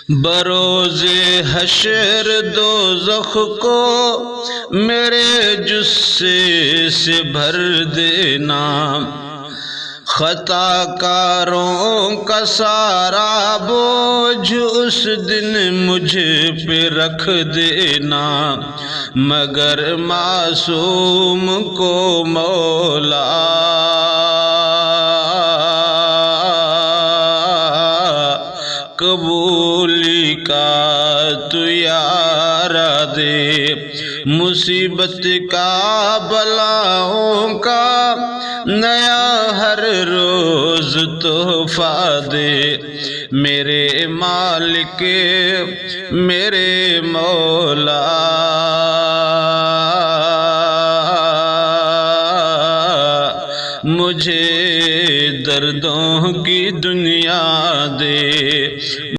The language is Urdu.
بروز حشر دوزخ کو میرے جثے سے بھر دینا، خطا کاروں کا سارا بوجھ اس دن مجھ پہ رکھ دینا، مگر معصوم کو مولا قبولی کا تو یارا دے، مصیبت کا بلاؤں کا نیا ہر روز تحفہ دے، میرے مالک میرے مولا مجھے دردوں